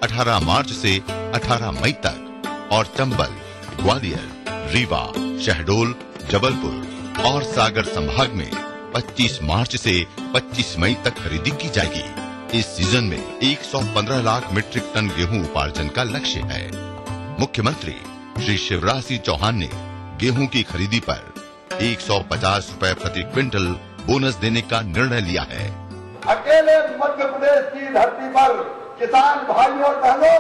18 मार्च से 18 मई तक और चंबल, ग्वालियर, रीवा, शहडोल, जबलपुर और सागर संभाग में 25 मार्च से 25 मई तक खरीदी की जाएगी। इस सीजन में 115 लाख मीट्रिक टन गेहूं उपार्जन का लक्ष्य है। मुख्यमंत्री श्री शिवराज सिंह चौहान ने गेहूं की खरीदी पर 150 रुपए प्रति क्विंटल बोनस देने का निर्णय लिया है। अकेले मध्य प्रदेश की धरती पर किसान भाइयों और बहनों,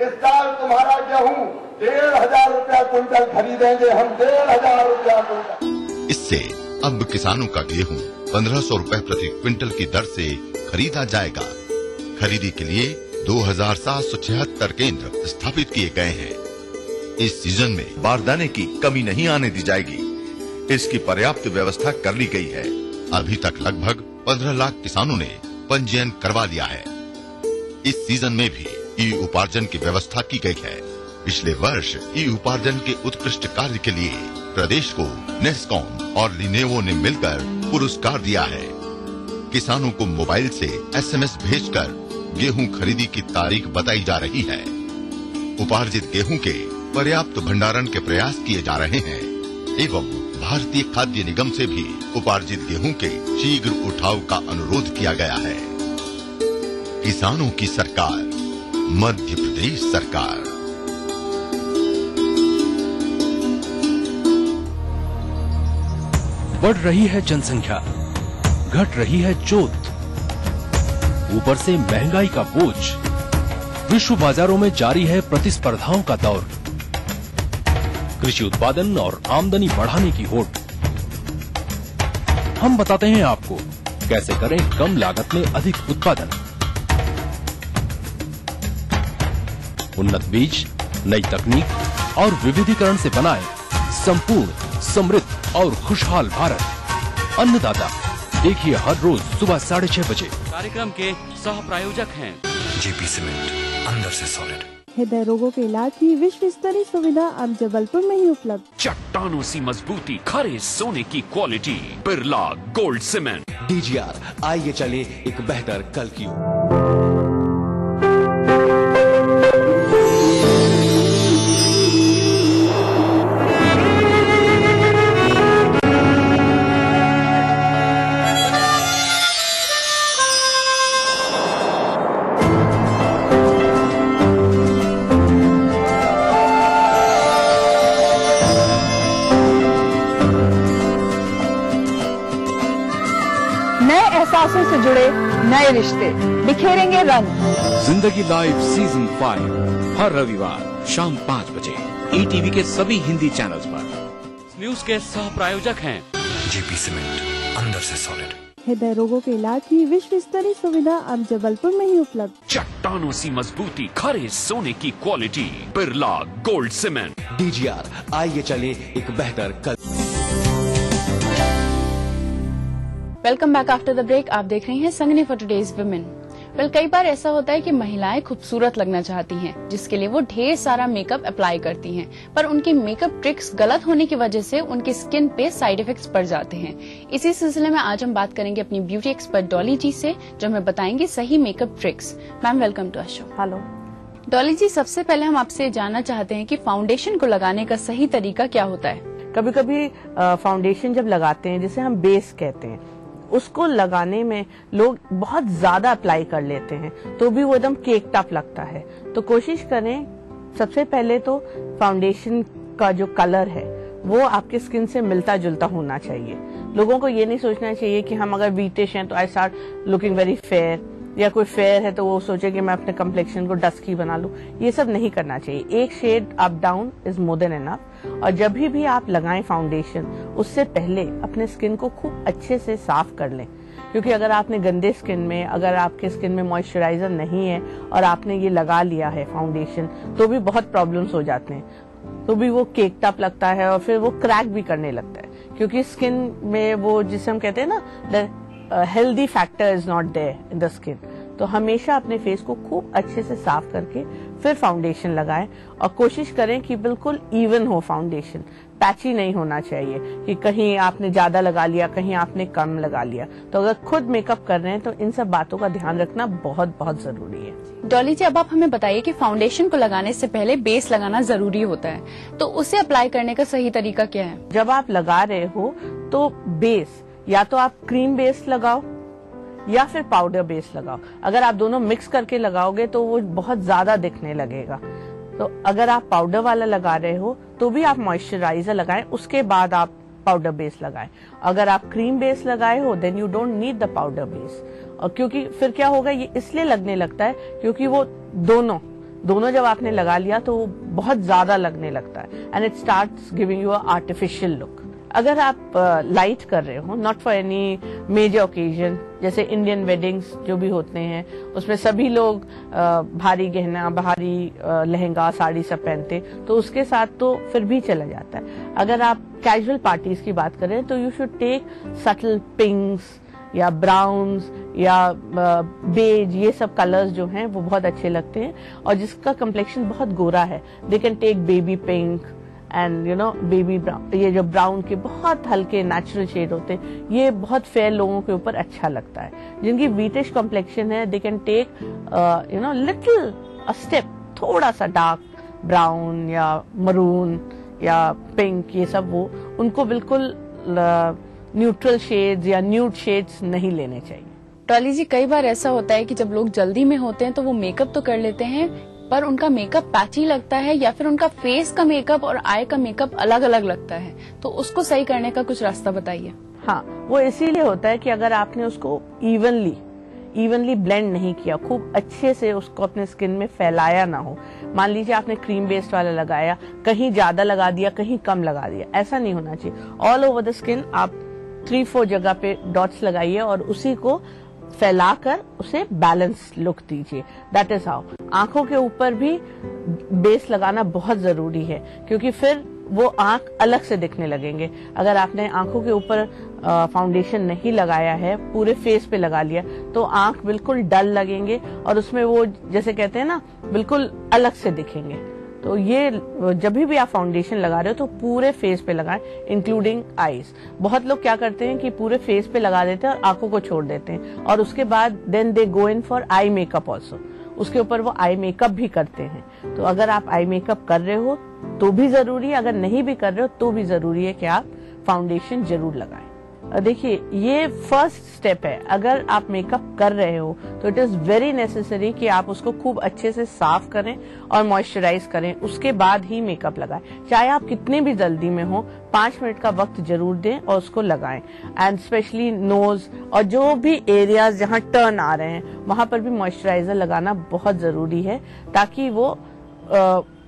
इस साल तुम्हारा गेहूं 1,500 रुपया क्विंटल खरीदेंगे हम, 1,500 रुपया क्विंटल। इससे अब किसानों का गेहूं 1,500 रुपए प्रति क्विंटल की दर से खरीदा जाएगा। खरीदी के लिए 2,776 केंद्र स्थापित किए गए हैं। इस सीजन में बारदाने की कमी नहीं आने दी जाएगी। इसकी पर्याप्त व्यवस्था कर ली गई है। अभी तक लगभग 15 लाख किसानों ने पंजीयन करवा लिया है। इस सीजन में भी ई उपार्जन की व्यवस्था की गई है। पिछले वर्ष ई उपार्जन के उत्कृष्ट कार्य के लिए प्रदेश को नेस्कॉम और लिनेवो ने मिलकर पुरस्कार दिया है। किसानों को मोबाइल से SMS भेजकर गेहूं खरीदी की तारीख बताई जा रही है। उपार्जित गेहूं के पर्याप्त भंडारण के प्रयास किए जा रहे हैं एवं भारतीय खाद्य निगम से भी उपार्जित गेहूं के शीघ्र उठाव का अनुरोध किया गया है। किसानों की सरकार, मध्य प्रदेश सरकार। बढ़ रही है जनसंख्या, घट रही है जोत, ऊपर से महंगाई का बोझ, विश्व बाजारों में जारी है प्रतिस्पर्धाओं का दौर, कृषि उत्पादन और आमदनी बढ़ाने की होड़। हम बताते हैं आपको कैसे करें कम लागत में अधिक उत्पादन। उन्नत बीज, नई तकनीक और विविधीकरण से बनाए संपूर्ण, समृद्ध और खुशहाल भारत। अन्नदाता देखिए हर रोज सुबह 6:30 बजे। कार्यक्रम के सह प्रायोजक हैं जेपी सीमेंट, अंदर से सॉलिड। हृदय रोगों के इलाज की विश्व स्तरीय सुविधा अब जबलपुर में ही उपलब्ध। चट्टानों सी मजबूती, खरे सोने की quality, Birla gold cement. DGR, आइए चले एक बेहतर कल की ओर। एहसासों से जुड़े नए रिश्ते बिखेरेंगे रंग। जिंदगी लाइव सीजन 5 हर रविवार शाम 5 बजे ETV के सभी हिंदी चैनल्स पर। न्यूज के सह प्रायोजक हैं जेपी सीमेंट, अंदर से सॉलिड। हृदय रोगों के इलाज की विश्व स्तरीय सुविधा अब जबलपुर में ही उपलब्ध। चट्टानों सी मजबूती, खरे सोने की quality, Birla gold cement. DGR, आइए चले एक बेहतर कल। Welcome back after the break. आप देख रही हैं संगनी फॉर टुडेज वुमेन। कई बार ऐसा होता है कि महिलाएं खूबसूरत लगना चाहती हैं, जिसके लिए वो ढेर सारा मेकअप अप्लाई करती हैं, पर उनकी मेकअप ट्रिक्स गलत होने की वजह से उनकी स्किन पे साइड इफेक्ट्स पड़ जाते हैं। इसी सिलसिले में आज हम बात करेंगे अपनी ब्यूटी एक्सपर्ट डॉली जी से, जो हमें बताएंगे सही makeup tricks. Ma'am, welcome to our show. Hello Dolly ji, सबसे पहले हम आपसे जानना चाहते हैं कि फाउंडेशन को लगाने का सही तरीका क्या होता है। कभी कभी फाउंडेशन जब लगाते हैं, जिसे हम बेस कहते हैं, उसको लगाने में लोग बहुत ज्यादा अप्लाई कर लेते हैं, तो भी वो एकदम केक टॉप लगता है। तो कोशिश करें, सबसे पहले तो फाउंडेशन का जो कलर है वो आपके स्किन से मिलता जुलता होना चाहिए। लोगों को ये नहीं सोचना चाहिए कि हम अगर व्हीटिश हैं तो I start looking very fair, या कोई फेयर है तो वो सोचे कि मैं अपने कम्प्लेक्शन को डस्की बना लूं। ये सब नहीं करना चाहिए। एक shade up down is more than enough. और जब भी आप लगाएं फाउंडेशन, उससे पहले अपने स्किन को खूब अच्छे से साफ कर लें, क्योंकि अगर आपने गंदे स्किन में, अगर आपके स्किन में मॉइस्चराइजर नहीं है और आपने ये लगा लिया है फाउंडेशन, तो भी बहुत प्रॉब्लम्स हो जाते हैं। तो भी वो केक टॉप लगता है और फिर वो क्रैक भी करने लगता है, क्योंकि स्किन में वो जिसे हम कहते हैं ना, healthy factor is not there in the skin. तो हमेशा अपने फेस को खूब अच्छे से साफ करके फिर फाउंडेशन लगाएं और कोशिश करें कि बिल्कुल इवन हो फाउंडेशन, पैची नहीं होना चाहिए कि कहीं आपने ज्यादा लगा लिया, कहीं आपने कम लगा लिया। तो अगर खुद मेकअप कर रहे हैं तो इन सब बातों का ध्यान रखना बहुत बहुत जरूरी है। डॉली जी, अब आप हमें बताइए कि फाउंडेशन को लगाने से पहले बेस लगाना जरूरी होता है, तो उसे अप्लाई करने का सही तरीका क्या है? जब आप लगा रहे हो तो बेस या तो आप क्रीम बेस लगाओ या फिर पाउडर बेस लगाओ। अगर आप दोनों मिक्स करके लगाओगे तो वो बहुत ज्यादा दिखने लगेगा। तो अगर आप पाउडर वाला लगा रहे हो तो भी आप मॉइस्चराइजर लगाएं, उसके बाद आप पाउडर बेस लगाएं। अगर आप क्रीम बेस लगाए हो then you don't need the powder base. और क्योंकि फिर क्या होगा, ये इसलिए लगने लगता है क्योंकि वो दोनों जब आपने लगा लिया तो वो बहुत ज्यादा लगने लगता है and it starts giving you a artificial look. अगर आप लाइट कर रहे हो, not for any major occasion, जैसे इंडियन वेडिंग्स जो भी होते हैं उसमें सभी लोग भारी गहना, भारी लहंगा, साड़ी सब पहनते, तो उसके साथ तो फिर भी चला जाता है। अगर आप कैजुअल पार्टीज की बात करें तो you should take subtle pinks या ब्राउन्स या बेज, ये सब कलर्स जो हैं वो बहुत अच्छे लगते हैं। और जिसका कम्प्लेक्शन बहुत गोरा है they can take baby pink and you know baby brown. ये जो ब्राउन के बहुत हल्के नेचुरल शेड होते हैं ये बहुत फेयर लोगों के ऊपर अच्छा लगता है। जिनकी वीटिश कॉम्प्लेक्शन है they can take you know little a step, थोड़ा सा डार्क ब्राउन या मरून या पिंक, ये सब वो उनको बिल्कुल न्यूट्रल शेड्स या न्यूड शेड्स नहीं लेने चाहिए। डॉली जी, कई बार ऐसा होता है कि जब लोग जल्दी में होते हैं तो वो मेकअप तो कर लेते हैं पर उनका मेकअप पैची लगता है या फिर उनका फेस का मेकअप और आई का मेकअप अलग अलग लगता है, तो उसको सही करने का कुछ रास्ता बताइए। हाँ, वो इसीलिए होता है कि अगर आपने उसको इवनली ब्लेंड नहीं किया, खूब अच्छे से उसको अपने स्किन में फैलाया ना हो। मान लीजिए आपने क्रीम बेस्ड वाला लगाया, कहीं ज्यादा लगा दिया, कहीं कम लगा दिया, ऐसा नहीं होना चाहिए। ऑल ओवर द स्किन आप 3-4 जगह पे डॉट्स लगाइए और उसी को फैलाकर उसे बैलेंस लुक दीजिए। That is how. आंखों के ऊपर भी बेस लगाना बहुत जरूरी है क्योंकि फिर वो आंख अलग से दिखने लगेंगे। अगर आपने आंखों के ऊपर फाउंडेशन नहीं लगाया है, पूरे फेस पे लगा लिया, तो आंख बिल्कुल डल लगेंगे और उसमें वो जैसे कहते हैं ना बिल्कुल अलग से दिखेंगे। तो ये जब भी आप फाउंडेशन लगा रहे हो तो पूरे फेस पे लगाएं इंक्लूडिंग आईज। बहुत लोग क्या करते हैं कि पूरे फेस पे लगा देते हैं और आंखों को छोड़ देते हैं और उसके बाद then they go in for eye makeup also, उसके ऊपर वो आई मेकअप भी करते हैं। तो अगर आप आई मेकअप कर रहे हो तो भी जरूरी है, अगर नहीं भी कर रहे हो तो भी जरूरी है कि आप फाउंडेशन जरूर लगाएं। देखिए, ये फर्स्ट स्टेप है। अगर आप मेकअप कर रहे हो तो इट इज वेरी नेसेसरी कि आप उसको खूब अच्छे से साफ करें और मॉइस्चराइज करें, उसके बाद ही मेकअप लगाएं। चाहे आप कितने भी जल्दी में हो, 5 मिनट का वक्त जरूर दें और उसको लगाएं। एंड स्पेशली नोज और जो भी एरियाज जहां टर्न आ रहे हैं वहां पर भी मॉइस्चराइजर लगाना बहुत जरूरी है ताकि वो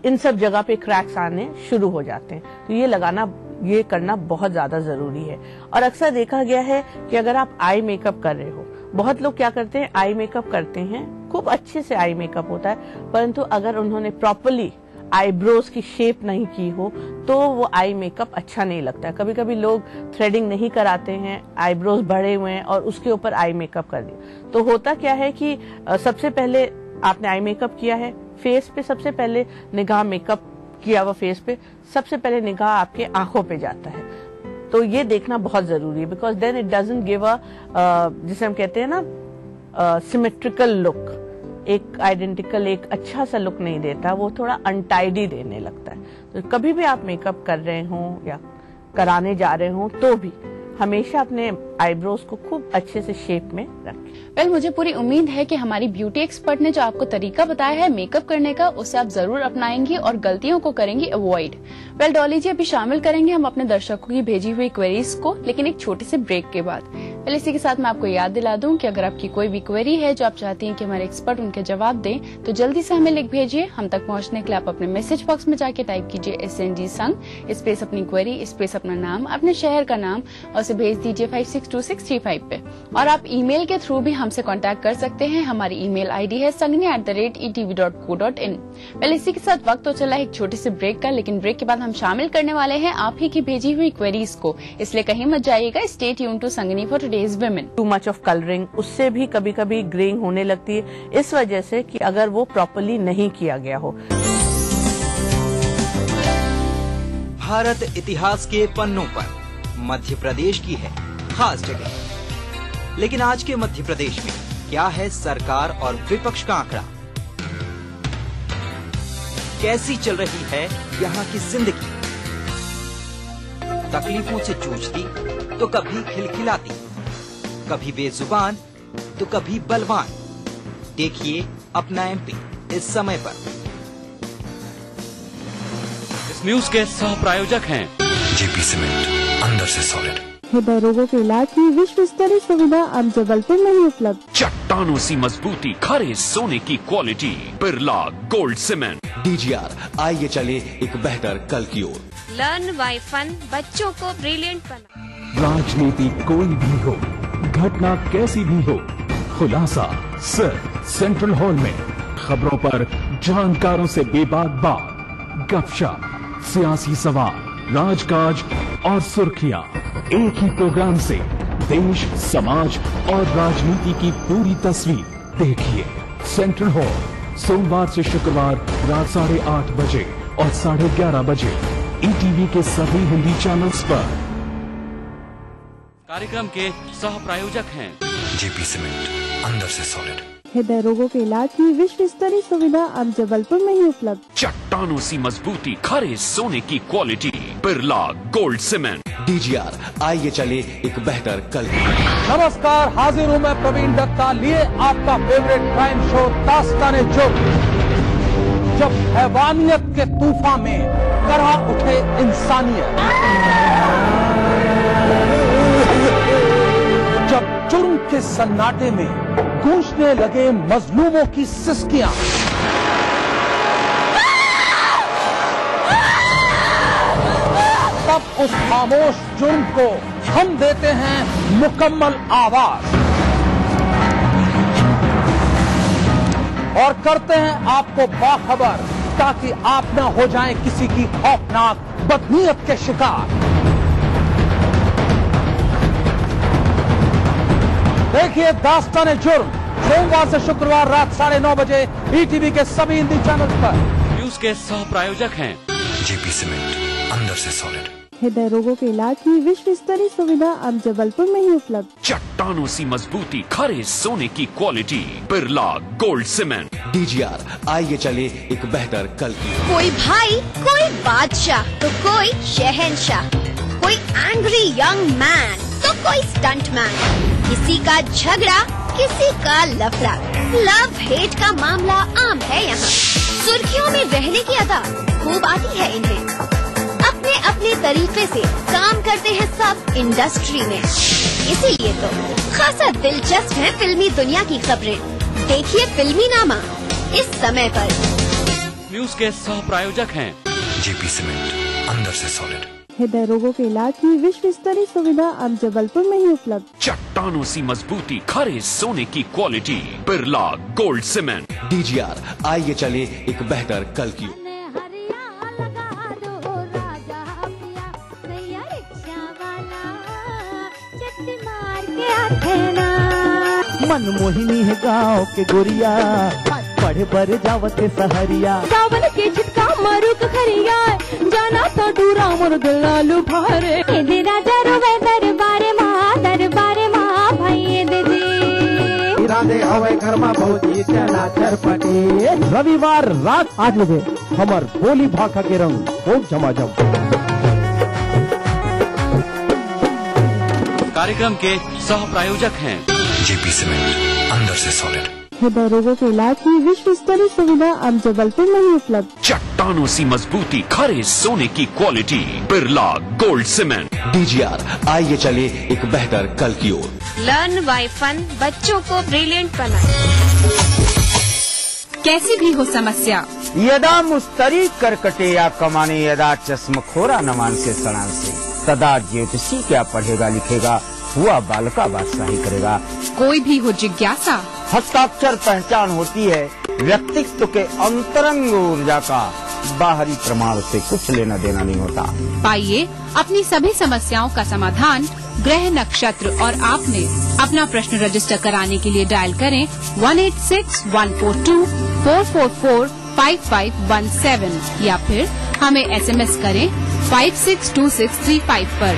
इन सब जगह पे क्रैक्स आने शुरू हो जाते हैं। तो ये करना बहुत ज्यादा जरूरी है। और अक्सर देखा गया है कि अगर आप आई मेकअप कर रहे हो, बहुत लोग क्या करते हैं, आई मेकअप करते हैं, खूब अच्छे से आई मेकअप होता है, परंतु अगर उन्होंने प्रॉपरली आईब्रोज की शेप नहीं की हो तो वो आई मेकअप अच्छा नहीं लगता है। कभी कभी लोग थ्रेडिंग नहीं कराते हैं, आईब्रोज बढ़े हुए हैं और उसके ऊपर आई मेकअप कर दिया। तो होता क्या है कि सबसे पहले आपने आई मेकअप किया है, फेस पे सबसे पहले निगाह, मेकअप किया हुआ फेस पे सबसे पहले निगाह आपके आंखों पे जाता है। तो ये देखना बहुत जरूरी है because then it doesn't give a, जिसे हम कहते हैं ना सिमेट्रिकल लुक, एक आइडेंटिकल, एक अच्छा सा लुक नहीं देता, वो थोड़ा अनटाइडी देने लगता है। तो कभी भी आप मेकअप कर रहे हो या कराने जा रहे हो तो भी हमेशा अपने आईब्रोज को खूब अच्छे से शेप में रखें। वेल, मुझे पूरी उम्मीद है कि हमारी ब्यूटी एक्सपर्ट ने जो आपको तरीका बताया है मेकअप करने का, उसे आप जरूर अपनाएंगी और गलतियों को करेंगी अवॉइड। वेल डॉली जी, अभी शामिल करेंगे हम अपने दर्शकों की भेजी हुई क्वेरीज को, लेकिन एक छोटे से ब्रेक के बाद। वेल, इसी के साथ मैं आपको याद दिला दूं कि अगर आपकी कोई भी क्वेरी है जो आप चाहती हैं कि हमारे एक्सपर्ट उनके जवाब दें तो जल्दी से हमें लिख भेजिए। हम तक पहुंचने के लिए आप अपने मैसेज बॉक्स में जाके टाइप कीजिए SNG संग स्पेस अपनी क्वेरी स्पेस अपना नाम, अपने शहर का नाम और उसे भेज दीजिए 562635 पे। और आप ईमेल के थ्रू भी हमसे कांटेक्ट कर सकते हैं। हमारी ईमेल आईडी है sangni@etv.co.in। वेल, इसी के साथ वक्त तो चला एक छोटे से ब्रेक का, लेकिन ब्रेक के बाद हम शामिल करने वाले हैं आप ही की भेजी हुई क्वेरीज को, इसलिए कहीं मत जाइएगा। Stay tuned to Sangini for today. Today's women. Too much of colouring, उससे भी कभी कभी ग्रेइंग होने लगती है, इस वजह से कि अगर वो प्रॉपर्ली नहीं किया गया हो। भारत इतिहास के पन्नों पर मध्य प्रदेश की है खास जगह, लेकिन आज के मध्य प्रदेश में क्या है सरकार और विपक्ष का आंकड़ा? कैसी चल रही है यहाँ की जिंदगी? तकलीफों से जूझती तो कभी खिलखिलाती, कभी बेजुबान तो कभी बलवान। देखिए अपना एमपी इस समय पर। इस न्यूज के सह प्रायोजक हैं जेपी सीमेंट, अंदर से सॉलिड। हृदय रोगों के इलाज की विश्व स्तरीय सुविधा अब जबलपुर में ही उपलब्ध। चट्टानों सी मजबूती, खरे सोने की quality, Birla gold cement. DGR, आइए चले एक बेहतर कल की ओर। लर्न बाय फन, बच्चों को ब्रिलियंट बना। राजनीति कोई भी हो, घटना कैसी भी हो, खुलासा सिर्फ सेंट्रल हॉल में। खबरों पर जानकारों से बेबाक बात, गपशप, सियासी सवाल, राजकाज और सुर्खियां एक ही प्रोग्राम से देश, समाज और राजनीति की पूरी तस्वीर देखिए। सेंट्रल हॉल, सोमवार से शुक्रवार रात 8:30 बजे और 11:30 बजे ईटीवी के सभी हिंदी चैनल्स पर। कार्यक्रम के सह प्रायोजक हैं जेपी सीमेंट, अंदर से सॉलिड। हृदय रोगों के इलाज की विश्व स्तरीय सुविधा अब जबलपुर में ही उपलब्ध। चट्टानों सी मजबूती, खरे सोने की quality, Birla gold cement. DGR, आइए चले एक बेहतर कल की। नमस्कार, हाजिर हूँ मैं प्रवीण दत्ता, लिए आपका फेवरेट क्राइम शो दास्तान-ए-जुर्म। जब हैवानियत के तूफान में करहा उठे इंसानियत, जब जुर्म के सन्नाटे में गूंजने लगे मजलूमों की सिसकियां, तब उस खामोश जुर्म को हम देते हैं मुकम्मल आवाज और करते हैं आपको बाखबर, ताकि आप न हो जाएं किसी की खौफनाक बदनीयत के शिकार। देखिए दास्तान-ए-जुर्म, सोमवार से शुक्रवार रात 9:30 बजे ईटीवी के सभी हिंदी चैनल पर। न्यूज के सह प्रायोजक हैं जेपी सीमेंट, अंदर से सॉलिड। हृदय रोगों के इलाज की विश्व स्तरीय सुविधा अब जबलपुर में ही उपलब्ध। चट्टानों सी मजबूती, खरे सोने की quality, Birla gold cement. DGR, आइए चले एक बेहतर कल की। कोई भाई, कोई बादशाह तो कोई शहंशाह, कोई एंग्री यंग मैन तो कोई स्टंट मैन। किसी का झगड़ा, किसी का लफड़ा, लव हेट का मामला आम है यहाँ। सुर्खियों में रहने की अदा खूब आती है इन्हें। अपने अपने तरीके से काम करते हैं सब इंडस्ट्री में, इसीलिए तो खासा दिलचस्प है फिल्मी दुनिया की खबरें। देखिए फिल्मी नामा इस समय पर। न्यूज के सह प्रायोजक हैं जेपी सीमेंट, अंदर से सॉलिड। हृदय रोगों के इलाज की विश्व स्तरीय सुविधा अब जबलपुर में ही उपलब्ध। चट्टानों सी मजबूती, खरे सोने की quality, Birla gold cement. DGR, आइए चले एक बेहतर कल की ओर। मनमोहिनी है गाँव के गोरिया, पढ़े पर जावते सहरिया। सावन के छिटका मारू खरिया, जाना तो दूरा मोर दिलालू भारे। दे राजा रोवे दरबारे माँ भाई दे दे। इरादे हवे घर में भौजी चला चरपटे। रविवार रात 8 बजे हमर बोली भाखा के रंग खूब झमाझम। कार्यक्रम के सह प्रायोजक हैं जेपी सीमेंट, अंदर से सॉलिड। हृदय रोगों के इलाज की विश्व स्तरीय सुविधा अब जबलपुर में ही उपलब्ध। चट्टानों सी मजबूती, खरे सोने की quality, Birla gold cement. DGR, आइए चले एक बेहतर कल की ओर। लर्न बाय फन, बच्चों को ब्रिलियंट बना। कैसी भी हो समस्या, यदा मुस्तरी करकटे या कमाने, यदा चश्मखोरा न मानसे सड़ान से, तदा ज्योतिषी क्या पढ़ेगा लिखेगा, हुआ बालका बादशाही करेगा। कोई भी हो जिज्ञासा, हस्ताक्षर पहचान होती है व्यक्तित्व के अंतरंग ऊर्जा का, बाहरी प्रमाण से कुछ लेना देना नहीं होता। पाइए अपनी सभी समस्याओं का समाधान ग्रह नक्षत्र और आपने अपना प्रश्न रजिस्टर कराने के लिए डायल करें 186-142-444-5517 या फिर हमें SMS करें 562635 पर।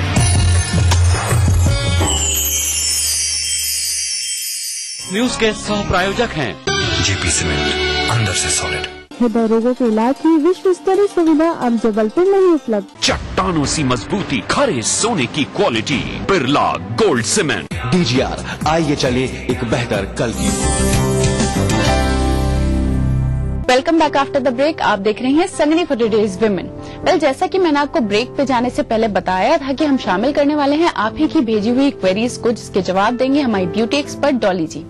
न्यूज के सह प्रायोजक हैं जेपी सीमेंट, अंदर से सॉलिड। हृदय रोगों के इलाज की विश्व स्तरीय सुविधा अब जबलपुर में ही उपलब्ध। चट्टानों सी मजबूती, खरे सोने की quality, Birla gold cement. DGR, आइए चले एक बेहतर कल की। Welcome back after the break. आप देख रहे हैं Sangini for today's women. Well, जैसा कि मैंने आपको ब्रेक पे जाने से पहले बताया था कि हम शामिल करने वाले हैं आप ही की भेजी हुई क्वेरीज को, जिसके जवाब देंगे हमारी ब्यूटी एक्सपर्ट डॉली जी।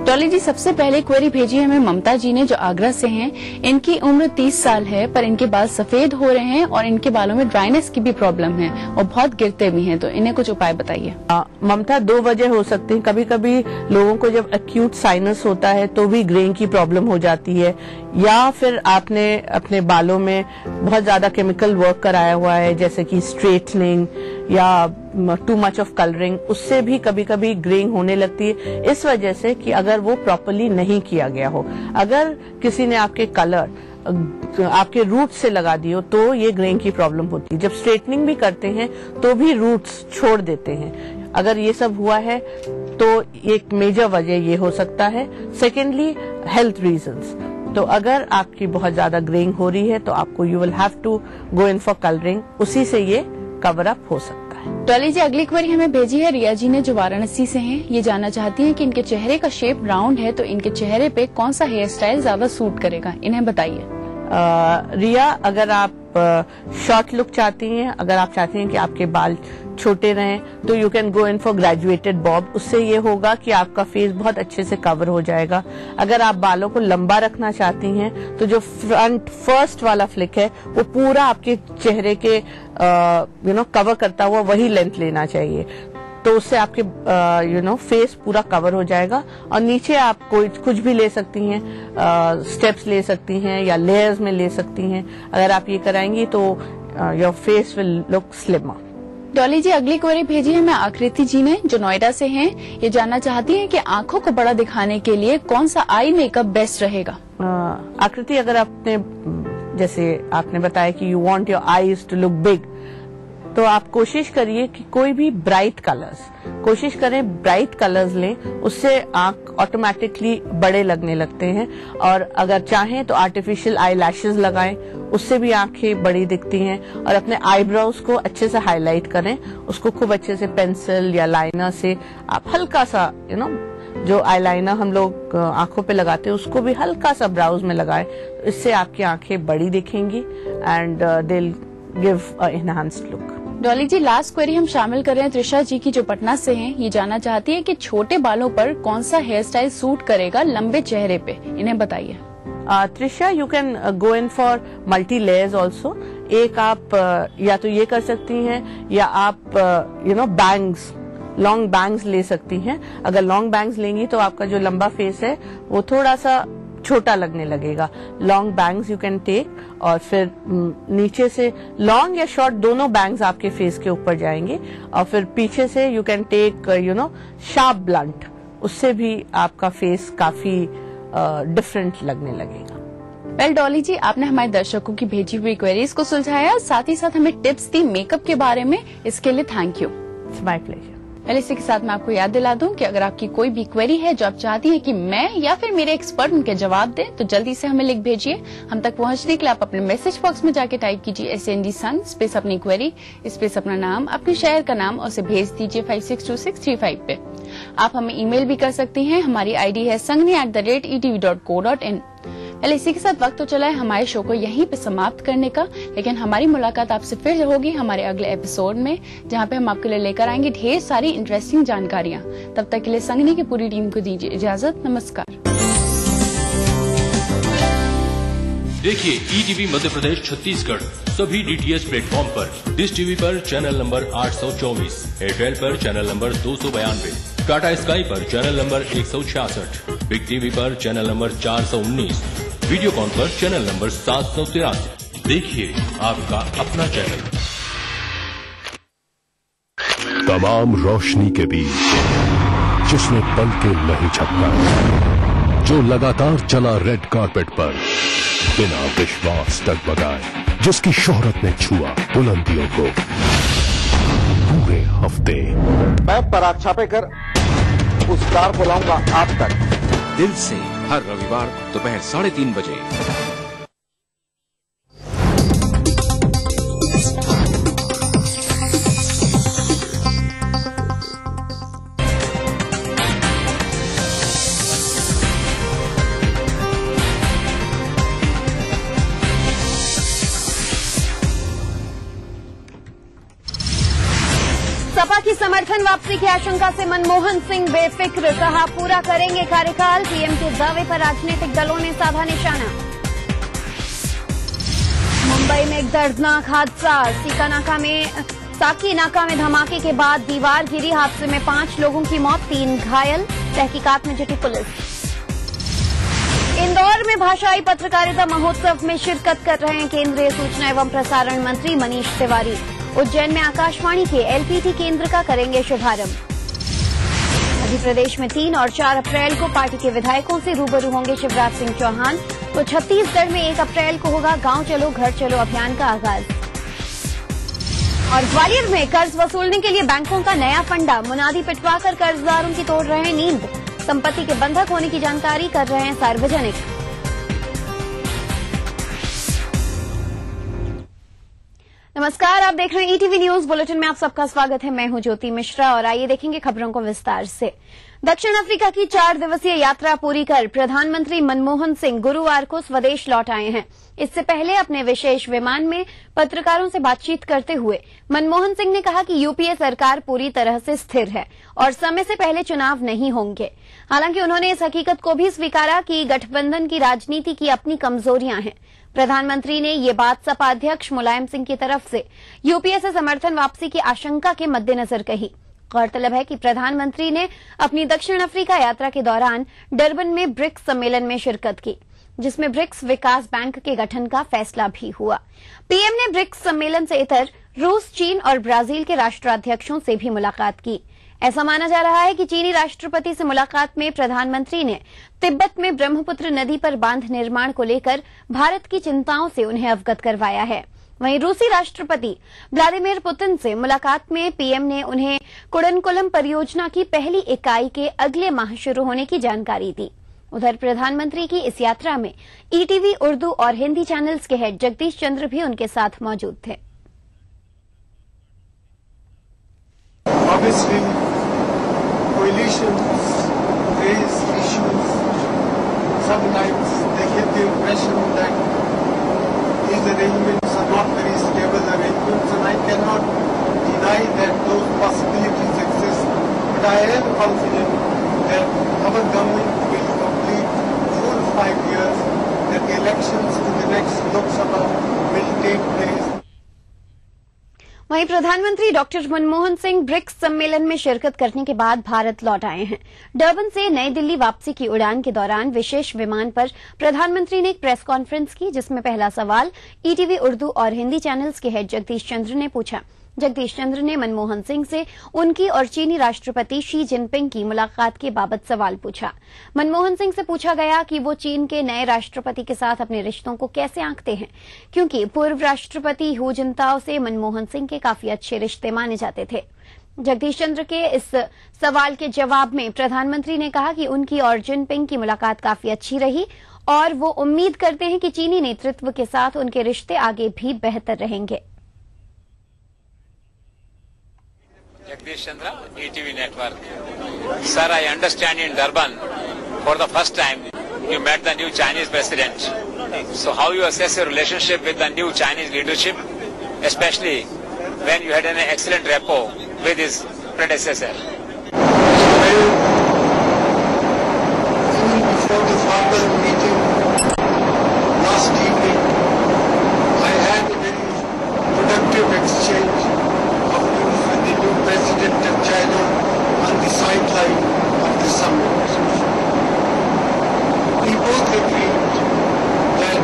डॉली जी, सबसे पहले क्वेरी भेजी है हमें ममता जी ने, जो आगरा से हैं। इनकी उम्र 30 साल है, पर इनके बाल सफेद हो रहे हैं और इनके बालों में ड्राइनेस की भी प्रॉब्लम है और बहुत गिरते भी हैं, तो इन्हें कुछ उपाय बताइए। ममता, 2 वजह हो सकती है। कभी कभी लोगों को जब एक्यूट साइनस होता है तो भी ग्रेइंग की प्रॉब्लम हो जाती है, या फिर आपने अपने बालों में बहुत ज्यादा केमिकल वर्क कराया हुआ है, जैसे कि स्ट्रेटनिंग या टू मच ऑफ कलरिंग, उससे भी कभी कभी ग्रेइंग होने लगती है। इस वजह से कि अगर वो प्रॉपर्ली नहीं किया गया हो, अगर किसी ने आपके कलर आपके रूट से लगा दिए हो तो ये ग्रेइंग की प्रॉब्लम होती है। जब स्ट्रेटनिंग भी करते हैं तो भी रूट्स छोड़ देते हैं। अगर ये सब हुआ है तो एक मेजर वजह ये हो सकता है। Secondly, health reasons. तो अगर आपकी बहुत ज्यादा ग्रेइंग हो रही है तो आपको you will have to go in for colouring, उसी से ये कवर अप हो सकता है। डॉली जी, अगली क्वेरी हमें भेजी है रिया जी ने, जो वाराणसी से हैं। ये जानना चाहती हैं कि इनके चेहरे का शेप राउंड है, तो इनके चेहरे पे कौन सा हेयर स्टाइल ज्यादा सूट करेगा, इन्हें बताइए। रिया, अगर आप शॉर्ट लुक चाहती हैं, अगर आप चाहती हैं कि आपके बाल छोटे रहें, तो you can go in for graduated Bob. उससे ये होगा कि आपका फेस बहुत अच्छे से कवर हो जाएगा। अगर आप बालों को लंबा रखना चाहती हैं तो जो फ्रंट फर्स्ट वाला फ्लिक है वो पूरा आपके चेहरे के कवर करता हुआ वही लेंथ लेना चाहिए, तो उससे आपके फेस पूरा कवर हो जाएगा। और नीचे आप कुछ भी ले सकती हैं, स्टेप्स ले सकती हैं या लेयर्स में ले सकती हैं। अगर आप ये कराएंगी तो your face will look slimmer. Dolly ji, अगली क्वेरी भेजी है मैं आकृति जी ने, जो नोएडा से हैं। ये जानना चाहती हैं कि आंखों को बड़ा दिखाने के लिए कौन सा आई मेकअप बेस्ट रहेगा। आकृति, अगर आपने जैसे आपने बताया कि you want your eyes to look big, तो आप कोशिश करिए कि कोई भी ब्राइट कलर्स लें, उससे आंख ऑटोमेटिकली बड़े लगने लगते हैं। और अगर चाहें तो आर्टिफिशियल आई लैशेज लगाएं, उससे भी आंखें बड़ी दिखती हैं। और अपने आईब्रोज को अच्छे से हाईलाइट करें, उसको खूब अच्छे से पेंसिल या लाइनर से आप हल्का सा जो आईलाइनर हम लोग आंखों पे लगाते हैं उसको भी हल्का सा ब्राउज में लगाएं, इससे आपकी आंखें बड़ी दिखेंगी and they will give a enhanced look. Dolly ji, last query हम शामिल कर रहे हैं त्रिशा जी की, जो पटना से हैं। ये जानना चाहती है कि छोटे बालों पर कौन सा हेयर स्टाइल सूट करेगा लंबे चेहरे पे, इन्हें बताइए। Trisha, you can go in for multi layers also. एक आप या तो ये कर सकती हैं, या आप बैंग्स, लॉन्ग बैंग्स ले सकती हैं। अगर लॉन्ग बैंग्स लेंगी तो आपका जो लंबा फेस है वो थोड़ा सा छोटा लगने लगेगा। Long bangs you can take, और फिर नीचे से लॉन्ग या शॉर्ट दोनों बैंग्स आपके फेस के ऊपर जाएंगे, और फिर पीछे से you can take sharp blunt, उससे भी आपका फेस काफी डिफरेंट लगने लगेगा। वेल डॉली जी, आपने हमारे दर्शकों की भेजी हुई क्वेरीज को सुलझाया, साथ ही साथ हमें टिप्स दी मेकअप के बारे में, इसके लिए thank you. It's my pleasure. पहले इसी के साथ मैं आपको याद दिला दूं कि अगर आपकी कोई भी क्वेरी है जो आप चाहती हैं कि मैं या फिर मेरे एक्सपर्ट उनके जवाब दें, तो जल्दी से हमें लिख भेजिए। हम तक पहुंचने के लिए आप अपने मैसेज बॉक्स में जाके टाइप कीजिए SND सन स्पेस अपनी क्वेरी स्पेस अपना नाम, अपने शहर का नाम, और उसे भेज दीजिए 562635 पे। आप हमें ईमेल भी कर सकती हैं, हमारी ID है sangni@etv.co.in। पहले इसी के साथ वक्त तो चला है हमारे शो को यहीं पे समाप्त करने का, लेकिन हमारी मुलाकात आपसे फिर होगी हमारे अगले एपिसोड में, जहां पे हम आपके लिए लेकर आएंगे ढेर सारी इंटरेस्टिंग जानकारियां। तब तक के लिए संगनी की पूरी टीम को दीजिए इजाजत। नमस्कार। देखिए ETV मध्य प्रदेश छत्तीसगढ़ सभी DTH प्लेटफॉर्म पर, डिश टीवी पर चैनल नंबर 824, एयरटेल पर चैनल नंबर 292, टाटा स्काई पर चैनल नंबर 166, बिग टीवी पर चैनल नंबर 419, वीडियोकॉन पर चैनल नंबर 783। देखिए आपका अपना चैनल। तमाम रोशनी के बीच जिसने पल के नहीं झपका, जो लगातार चला रेड कारपेट पर बिना विश्वास डगमगाए, जिसकी शोहरत ने छुआ बुलंदियों को पूरे हफ्ते। मैं पराग छापेकर उस स्टार को लाऊंगा आप तक। दिल से हर रविवार दोपहर 3:30 बजे। सपा की समर्थन वापसी की आशंका से मनमोहन सिंह बेफिक्र, कहा पूरा करेंगे कार्यकाल। पीएम के दावे पर राजनीतिक दलों ने साधा निशाना। मुंबई में एक दर्दनाक हादसा, साकी नाका में धमाके के बाद दीवार गिरी। हादसे में 5 लोगों की मौत, 3 घायल। तहकीकात में जुटी पुलिस। इंदौर में भाषाई पत्रकारिता महोत्सव में शिरकत कर रहे हैं केंद्रीय सूचना एवं प्रसारण मंत्री मनीष तिवारी। उज्जैन में आकाशवाणी के एलपीटी केंद्र का करेंगे शुभारंभ। मध्य प्रदेश में 3 और 4 अप्रैल को पार्टी के विधायकों से रूबरू होंगे शिवराज सिंह चौहान। तो छत्तीसगढ़ में 1 अप्रैल को होगा गांव चलो घर चलो अभियान का आगाज। और ग्वालियर में कर्ज वसूलने के लिए बैंकों का नया फंडा, मुनादी पिटवाकर कर्जदारों की तोड़ रहे हैं नींद। संपत्ति के बंधक होने की जानकारी कर रहे हैं सार्वजनिक। नमस्कार, आप देख रहे हैं ईटीवी न्यूज बुलेटिन में आप सबका स्वागत है। मैं हूं ज्योति मिश्रा और आइए देखेंगे खबरों को विस्तार से। दक्षिण अफ्रीका की 4 दिवसीय यात्रा पूरी कर प्रधानमंत्री मनमोहन सिंह गुरुवार को स्वदेश लौट आए हैं। इससे पहले अपने विशेष विमान में पत्रकारों से बातचीत करते हुए मनमोहन सिंह ने कहा कि यूपीए सरकार पूरी तरह से स्थिर है और समय से पहले चुनाव नहीं होंगे। हालांकि उन्होंने इस हकीकत को भी स्वीकारा कि गठबंधन की राजनीति की अपनी कमजोरियां हैं। प्रधानमंत्री ने ये बात सपा अध्यक्ष मुलायम सिंह की तरफ से यूपीए से समर्थन वापसी की आशंका के मद्देनजर कही। गौरतलब है कि प्रधानमंत्री ने अपनी दक्षिण अफ्रीका यात्रा के दौरान डरबन में ब्रिक्स सम्मेलन में शिरकत की, जिसमें ब्रिक्स विकास बैंक के गठन का फैसला भी हुआ। पीएम ने ब्रिक्स सम्मेलन से इतर रूस, चीन और ब्राजील के राष्ट्राध्यक्षों से भी मुलाकात की। ऐसा माना जा रहा है कि चीनी राष्ट्रपति से मुलाकात में प्रधानमंत्री ने तिब्बत में ब्रह्मपुत्र नदी पर बांध निर्माण को लेकर भारत की चिंताओं से उन्हें अवगत करवाया है। वहीं रूसी राष्ट्रपति व्लादिमीर पुतिन से मुलाकात में पीएम ने उन्हें कुडनकुलम परियोजना की पहली इकाई के अगले माह शुरू होने की जानकारी दी। उधर प्रधानमंत्री की इस यात्रा में ईटीवी उर्दू और हिंदी चैनल्स के हेड जगदीश चंद्र भी उनके साथ मौजूद थे। Obviously, coalitions raise issues. Sometimes they give the impression that these arrangements are not very stable arrangements, and I cannot deny that those possibilities exist. But I am confident that our government will complete full 5 years, that the elections to the next Lok Sabha will take place. वहीं प्रधानमंत्री doctor Manmohan Singh BRICS सम्मेलन में शिरकत करने के बाद भारत लौट आए हैं। डरबन से नई दिल्ली वापसी की उड़ान के दौरान विशेष विमान पर प्रधानमंत्री ने एक प्रेस कॉन्फ्रेंस की, जिसमें पहला सवाल ईटीवी उर्दू और हिंदी चैनल्स के हेड जगदीश चंद्र ने पूछा। जगदीश चंद्र ने मनमोहन सिंह से उनकी और चीनी राष्ट्रपति शी जिनपिंग की मुलाकात के बाबत सवाल पूछा। मनमोहन सिंह से पूछा गया कि वो चीन के नए राष्ट्रपति के साथ अपने रिश्तों को कैसे आंकते हैं, क्योंकि पूर्व राष्ट्रपति हू जिनताओ से मनमोहन सिंह के काफी अच्छे रिश्ते माने जाते थे। जगदीश चंद्र के इस सवाल के जवाब में प्रधानमंत्री ने कहा कि उनकी और जिनपिंग की मुलाकात काफी अच्छी रही और वो उम्मीद करते हैं कि चीनी नेतृत्व के साथ उनके रिश्ते आगे भी बेहतर रहेंगे। Jagdish Chandra, ETV Network. Sir, I understand in Durban, for the first time, you met the new Chinese president. So how you assess your relationship with the new Chinese leadership, especially when you had an excellent rapport with his predecessor? Before the formal meeting last evening, I had a very productive exchange President of China on the sideline of the summit. We both agreed that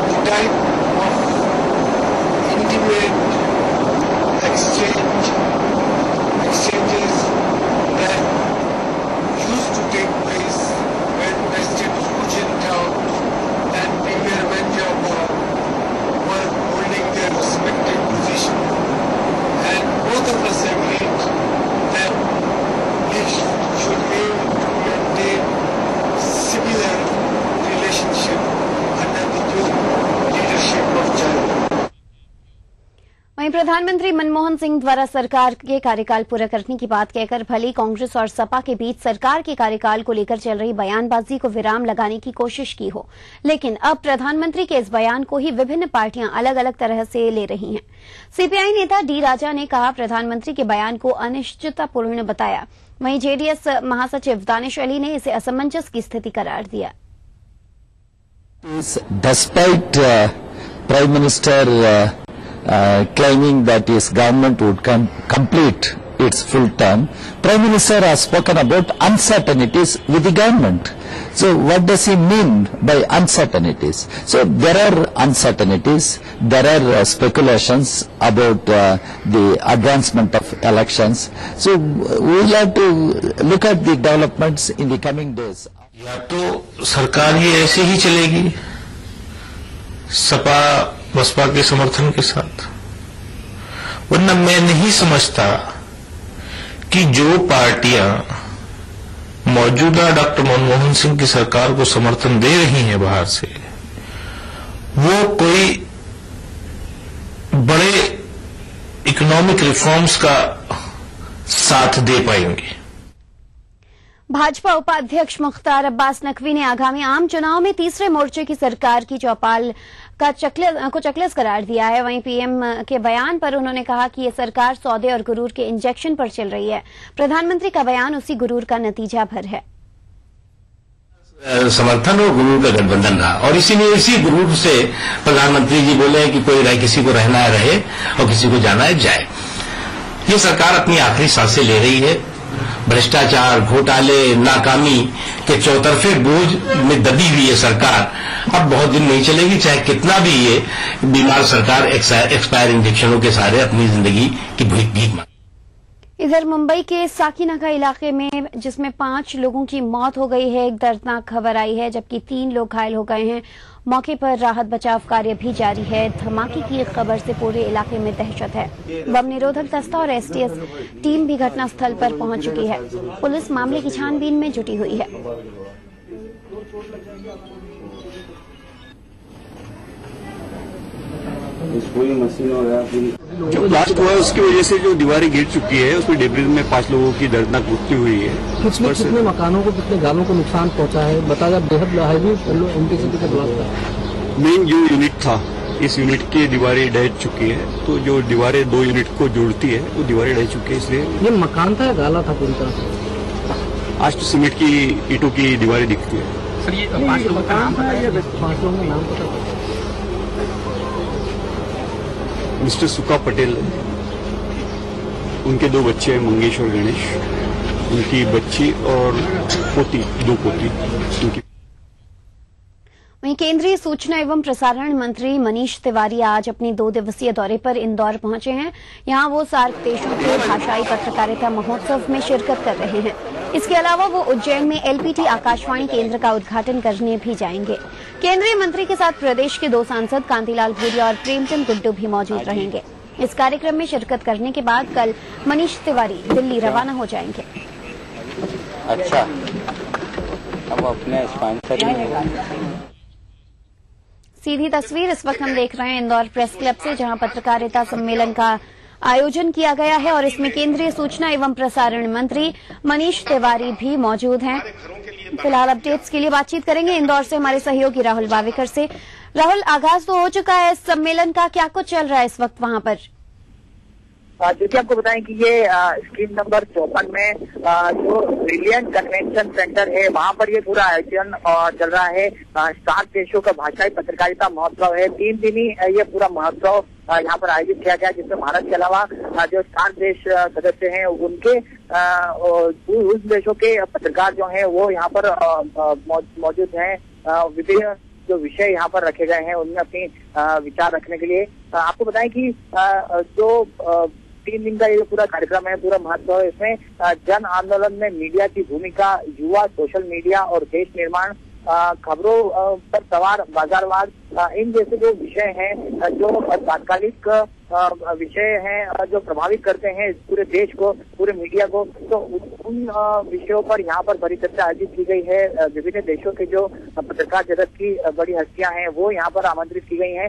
the type of intimate exchange exchanges that used to take place when President Hu Jintao and Premier Wen Jiabao were holding their respective position. And both of us agreed that we should aim to maintain similar relationship under the new leadership of China. वहीं प्रधानमंत्री मनमोहन सिंह द्वारा सरकार के कार्यकाल पूरा करने की बात कहकर भली कांग्रेस और सपा के बीच सरकार के कार्यकाल को लेकर चल रही बयानबाजी को विराम लगाने की कोशिश की हो, लेकिन अब प्रधानमंत्री के इस बयान को ही विभिन्न पार्टियां अलग अलग तरह से ले रही हैं। सीपीआई नेता डी राजा ने कहा प्रधानमंत्री के बयान को अनिश्चिततापूर्ण बताया। वहीं जेडीएस महासचिव दानिश अली ने इसे असमंजस की स्थिति करार दिया। Despite Prime Minister claiming that his government would complete its full term, Prime Minister has spoken about uncertainties with the government. So what does he mean by uncertainties? So there are uncertainties, there are speculations about the advancement of elections. So we will have to look at the developments in the coming days. या तो सरकार ही ऐसे ही चलेगी सपा बसपा के समर्थन के साथ, वरना मैं नहीं समझता कि जो पार्टियां मौजूदा डॉक्टर मनमोहन सिंह की सरकार को समर्थन दे रही हैं बाहर से, वो कोई बड़े इकोनॉमिक रिफॉर्म्स का साथ दे पाएंगे। भाजपा उपाध्यक्ष मुख्तार अब्बास नकवी ने आगामी आम चुनाव में तीसरे मोर्चे की सरकार की चौपाल को चकलेस करार दिया है। वहीं पीएम के बयान पर उन्होंने कहा कि ये सरकार सौदे और गुरूर के इंजेक्शन पर चल रही है। प्रधानमंत्री का बयान उसी गुरूर का नतीजा भर है। समर्थन और गुरूर का गठबंधन रहा और इसीलिए इसी गुरूर से प्रधानमंत्री जी बोले कि कोई रहे, किसी को रहना है रहे और किसी को जाना है जाए। ये सरकार अपनी आखिरी सांसें ले रही है। भ्रष्टाचार, घोटाले, नाकामी के चौतरफे बोझ में दबी हुई है सरकार। अब बहुत दिन नहीं चलेगी, चाहे कितना भी ये बीमार सरकार एक्सपायर इंजेक्शनों के सहारे अपनी जिंदगी की भीख मांगे। इधर मुंबई के साकीनाका इलाके में जिसमें 5 लोगों की मौत हो गई है, एक दर्दनाक खबर आई है, जबकि 3 लोग घायल हो गए हैं। मौके पर राहत बचाव कार्य भी जारी है। धमाके की खबर से पूरे इलाके में दहशत है। बम निरोधक दस्ता और एसटीएफ टीम भी घटनास्थल पर पहुंच चुकी है। पुलिस मामले की छानबीन में जुटी हुई है। जो ब्लास्ट हुआ उसकी वजह से जो दीवारें गिर चुकी है, उसमें डेब्रिस में 5 लोगों की दर्दनाक मृत्यु हुई है। कितने मकानों को, कितने गांवों को नुकसान पहुंचा है बताया? बेहद हैवी इंटेंसिटी का ब्लास्ट था। मेन जो यूनिट था, इस यूनिट की दीवारें ढह चुकी है। तो जो दीवारें 2 यूनिट को जोड़ती है वो दीवारें ढह चुकी है। इसलिए ये मकान था या गाला था पूरी तरह से? आज तो सीमेंट की ईंटों की दीवारें दिखती है। सर ये 5 लोगों का नाम पता है? 5 लोगों का नाम पता है? मिस्टर सुका पटेल, उनके 2 बच्चे हैं, मंगेश और गणेश, उनकी बच्ची और पोती, 2 पोती उनकी। वहीं केंद्रीय सूचना एवं प्रसारण मंत्री मनीष तिवारी आज अपनी 2 दिवसीय दौरे पर इंदौर पहुंचे हैं। यहां वो सार्क देशों के भाषाई पत्रकारिता महोत्सव में शिरकत कर रहे हैं। इसके अलावा वो उज्जैन में एलपीटी आकाशवाणी केंद्र का उद्घाटन करने भी जाएंगे। केंद्रीय मंत्री के साथ प्रदेश के 2 सांसद कांतिलाल भूरिया और प्रेमचंद गुड्डू भी मौजूद रहेंगे। इस कार्यक्रम में शिरकत करने के बाद कल मनीष तिवारी दिल्ली रवाना हो जाएंगे। अच्छा, अब अपने स्पॉन्सर सीधी तस्वीर इस वक्त हम देख रहे हैं इंदौर प्रेस क्लब से, जहां पत्रकारिता सम्मेलन का आयोजन किया गया है और इसमें केंद्रीय सूचना एवं प्रसारण मंत्री मनीष तिवारी भी मौजूद हैं। फिलहाल अपडेट्स के लिए बातचीत करेंगे इंदौर से हमारे सहयोगी राहुल वावेकर से। राहुल, आगाज तो हो चुका है इस सम्मेलन का, क्या कुछ चल रहा है इस वक्त वहां पर? देखिए, आपको बताएं कि ये स्कीम नंबर 54 में जो ब्रिलियंट कन्वेंशन सेंटर है वहां पर ये पूरा आयोजन चल रहा है। 7 देशों का भाषाई पत्रकारिता महोत्सव है। 3 दिन ही ये पूरा महोत्सव यहाँ पर आयोजित किया गया, जिसमें भारत के अलावा जो 7 देश सदस्य हैं उनके उस देशों के पत्रकार जो हैं वो यहाँ पर मौजूद हैं। विभिन्न जो विषय यहाँ पर रखे गए हैं उनमें अपनी विचार रखने के लिए। आपको बताएं कि जो 3 दिन का ये पूरा कार्यक्रम है, पूरा महत्व है। इसमें जन आंदोलन में मीडिया की भूमिका, युवा, सोशल मीडिया और देश निर्माण, खबरों पर सवार बाजारवाद, इन जैसे जो विषय हैं जो तात्कालिक विषय हैं जो प्रभावित करते हैं पूरे देश को, पूरे मीडिया को, तो उन विषयों पर यहाँ पर बड़ी चर्चा आयोजित की गई है। विभिन्न देशों के जो पत्रकार जगत की बड़ी हस्तियां हैं वो यहाँ पर आमंत्रित की गई हैं।